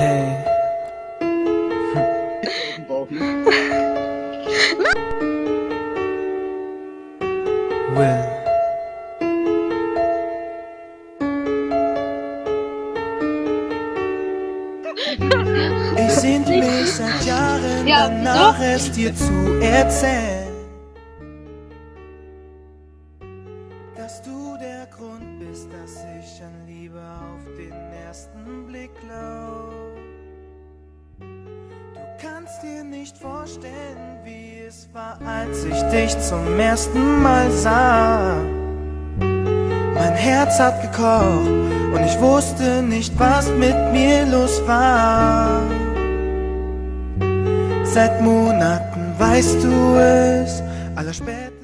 Hey. Will. Ich sehnt mich seit Jahren danach, es dir zu erzählen, dass du der Grund bist, dass ich an Liebe auf den ersten Blick glaub. Du kannst dir nicht vorstellen, wie es war, als ich dich zum ersten Mal sah. Mein Herz hat gekocht und ich wusste nicht, was mit mir los war. Seit Monaten weißt du es, allerspätestens